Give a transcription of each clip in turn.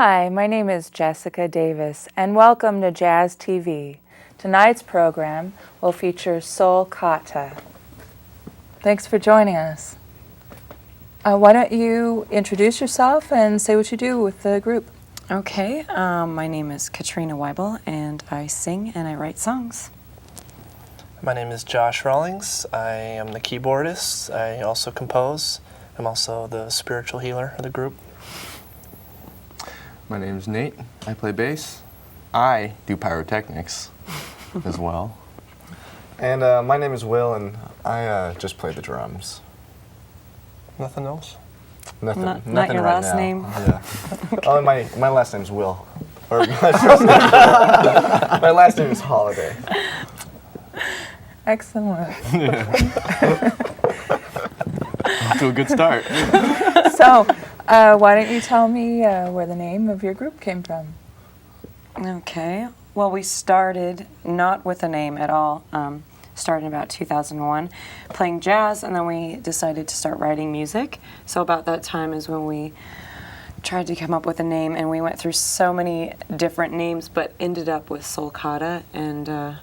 Hi, my name is Jessica Davis, and welcome to Jazz TV. Tonight's program will feature Soul Kata. Thanks for joining us. Why don't you introduce yourself and say what you do with the group? Okay, my name is Katrina Weibel, and I sing and I write songs. My name is Josh Rawlings. I am the keyboardist. I also compose. I'm also the spiritual healer of the group. My name is Nate. I play bass. I do pyrotechnics as well. And my name is Will, and I just play the drums. Nothing else? Nothing. Not nothing your right last now. name? Yeah. Oh, my last name's Will. Or my first name. My last name is Holiday. Excellent. Off to a good start. So, why don't you tell me where the name of your group came from? Okay, well, we started not with a name at all. Started in about 2001, playing jazz, and then we decided to start writing music. So about that time is when we tried to come up with a name, and we went through so many different names, but ended up with Soul Kata, and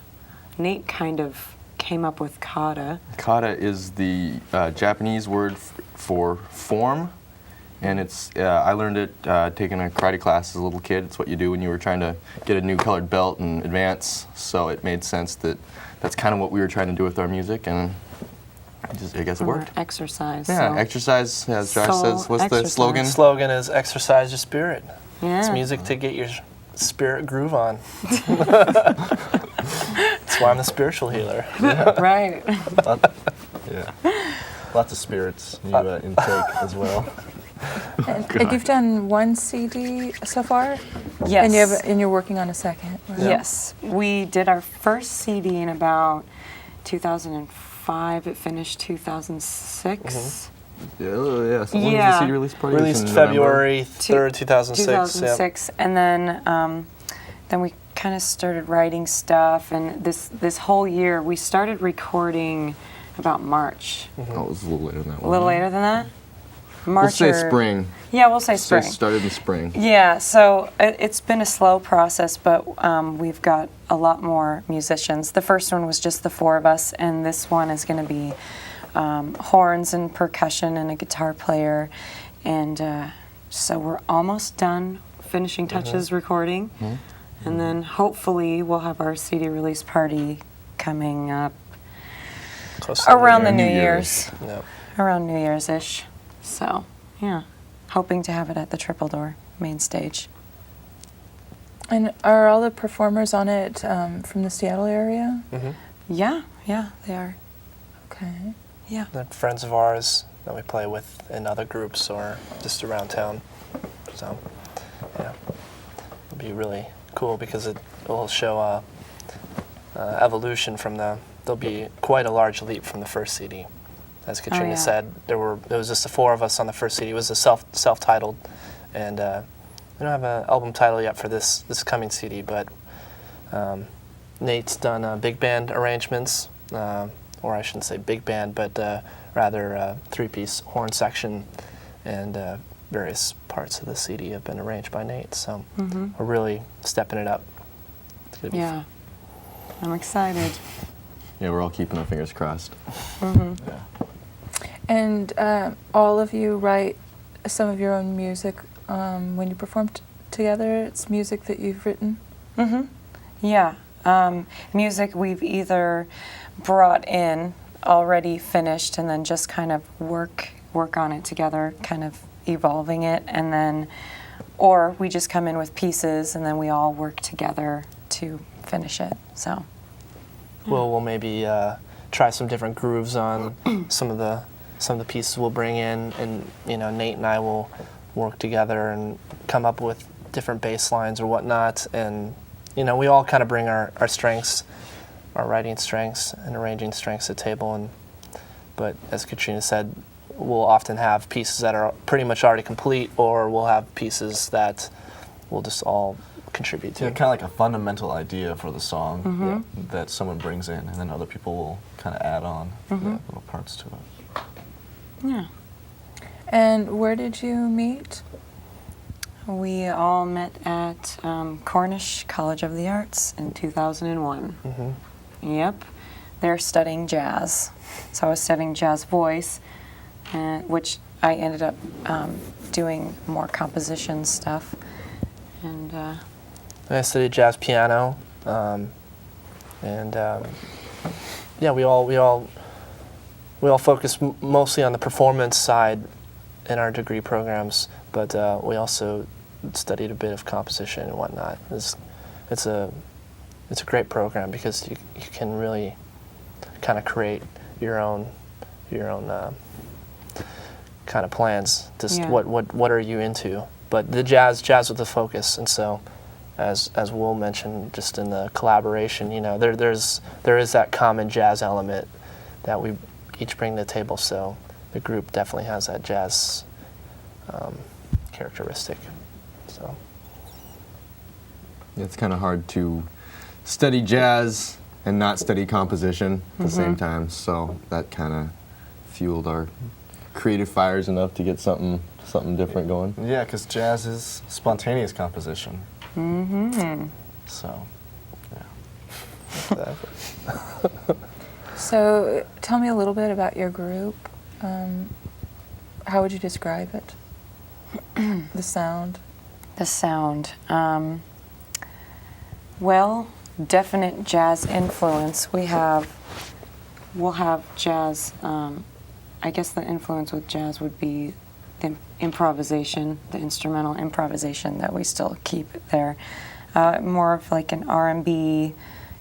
Nate kind of came up with kata. Kata is the Japanese word for form, and it's I learned it taking a karate class as a little kid. It's what you do when you were trying to get a new colored belt and advance, so it made sense that that's kind of what we were trying to do with our music, and I guess it worked. Exercise. Yeah, so. exercise, as Josh Soul says. What's the exercise. slogan? The slogan is exercise your spirit. Yeah. It's music to get your spirit groove on. That's why I'm the spiritual healer. Right. Yeah. Lots of spirits you intake as well. And you've done one CD so far? Yes. And you're working on a second, right? Yes. We did our first CD in about 2005. It finished 2006. Yeah, so when was the Yeah. CD release party? Released In February 3rd, 2006. 2006. And then we kind of started writing stuff. And this whole year, we started recording about March. Oh, it was a little later than that. A little later than that? March We'll say or- spring. Yeah, we'll say Say spring. started in spring. Yeah, so it's been a slow process, but we've got a lot more musicians. The first one was just the four of us, and this one is going to be horns and percussion and a guitar player. And so we're almost done finishing touches recording. And then hopefully we'll have our CD release party coming up Close to around the New New New Year's. Yep. Around New Year's-ish. So, yeah. Hoping to have it at the Triple Door main stage. And are all the performers on it from the Seattle area? Yeah, they are. Okay. Yeah. They're friends of ours that we play with in other groups or just around town. So, yeah. It'll be really cool because it will show evolution from there'll be quite a large leap from the first CD. As Katrina yeah. said, there was just the four of us on the first CD. It was a self-titled, and we don't have an album title yet for this coming CD. But Nate's done big band arrangements, or I shouldn't say big band, but rather three-piece horn section, and various parts of the CD have been arranged by Nate. So we're really stepping it up. It's gonna be Yeah. I'm excited. Yeah, we're all keeping our fingers crossed. Yeah. And all of you write some of your own music when you perform together? It's music that you've written? Yeah. Music we've either brought in already finished and then just kind of work on it together, kind of evolving it, and then, or we just come in with pieces and then we all work together to finish it. So. We'll maybe try some different grooves on some of the pieces we'll bring in, and Nate and I will work together and come up with different bass lines or whatnot, and we all kind of bring our strengths, our writing strengths and arranging strengths to the table, but as Katrina said, we'll often have pieces that are pretty much already complete, or we'll have pieces that we'll just all contribute to. Yeah, kind of like a fundamental idea for the song that someone brings in, and then other people will kind of add on little parts to it. Yeah. And where did you meet? We all met at Cornish College of the Arts in 2001. Yep. They're studying jazz. So I was studying jazz voice, which I ended up doing more composition stuff. And I studied jazz piano, yeah, we all focus mostly on the performance side in our degree programs, but we also studied a bit of composition and whatnot. It's a great program because you can really kind of create your own kind of plans. Just what are you into? But the jazz with the focus, and so as Will mentioned, just in the collaboration, there is that common jazz element that we each bring to the table. So the group definitely has that jazz characteristic. So It's kind of hard to study jazz and not study composition at the same time, so that kind of fueled our creative fires enough to get something different going. Yeah, because jazz is spontaneous composition. So, yeah. So tell me a little bit about your group. How would you describe it? The sound. the sound. Well, definite jazz influence. We'll have jazz. I guess the influence with jazz would be the improvisation, the instrumental improvisation that we still keep there. More of like an R&B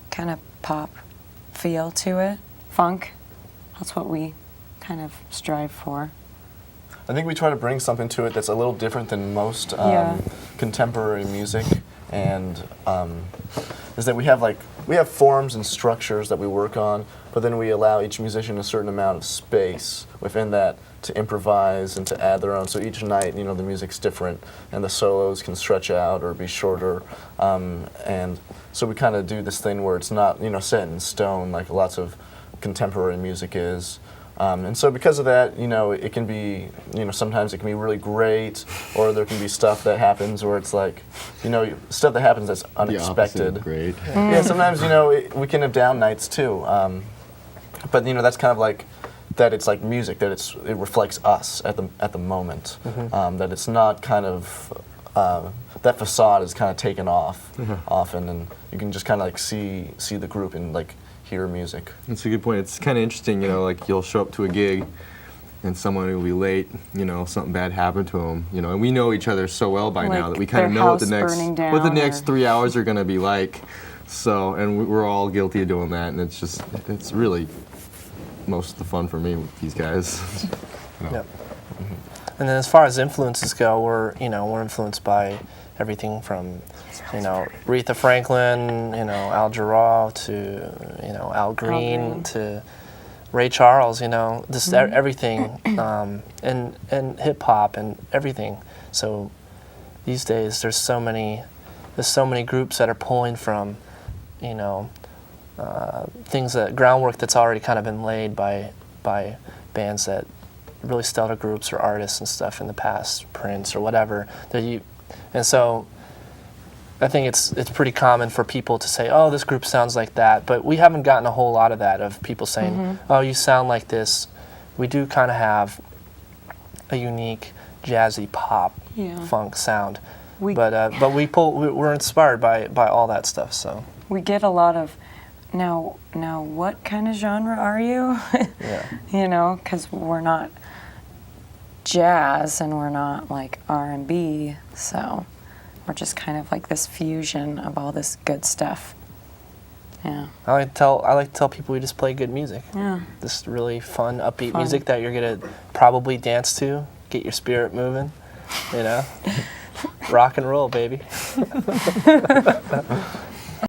kind of pop feel to it. Funk. That's what we kind of strive for. I think we try to bring something to it that's a little different than most contemporary music, and is that we have forms and structures that we work on, but then we allow each musician a certain amount of space within that to improvise and to add their own. So each night, the music's different, and the solos can stretch out or be shorter, and so we kind of do this thing where it's not set in stone like lots of contemporary music is. And so because of that, it can be, sometimes it can be really great, or there can be stuff that happens where it's like, stuff that happens that's unexpected. Great. Yeah, sometimes, we can have down nights too. But, that's kind of like, that it's like music, that it reflects us at the moment. That it's not kind of, that facade is kind of taken off often, and you can just kind of like see the group and like hear music. That's a good point. It's kind of interesting, like you'll show up to a gig and someone will be late, something bad happened to them, and we know each other so well by now that we kind of know what the next 3 hours are going to be like. So, and we're all guilty of doing that, and it's really most of the fun for me with these guys. Yep. And then as far as influences go, we're influenced by everything from Aretha Franklin, Al Jarreau to Al Green to Ray Charles, just everything, and hip hop and everything. So these days there's so many groups that are pulling from groundwork that's already kind of been laid by bands that really stellar groups or artists and stuff in the past, Prince or whatever, and so I think it's pretty common for people to say, oh, this group sounds like that, but we haven't gotten a whole lot of that, of people saying, oh, you sound like this. We do kind of have a unique jazzy pop funk sound, but we're inspired by all that stuff. So we get a lot of now what kind of genre are you? yeah. Because we're not jazz and we're not like R&B, so we're just kind of like this fusion of all this good stuff. Yeah. I like to tell people we just play good music. Yeah. This really fun, upbeat music that you're gonna probably dance to, get your spirit moving, Rock and roll, baby.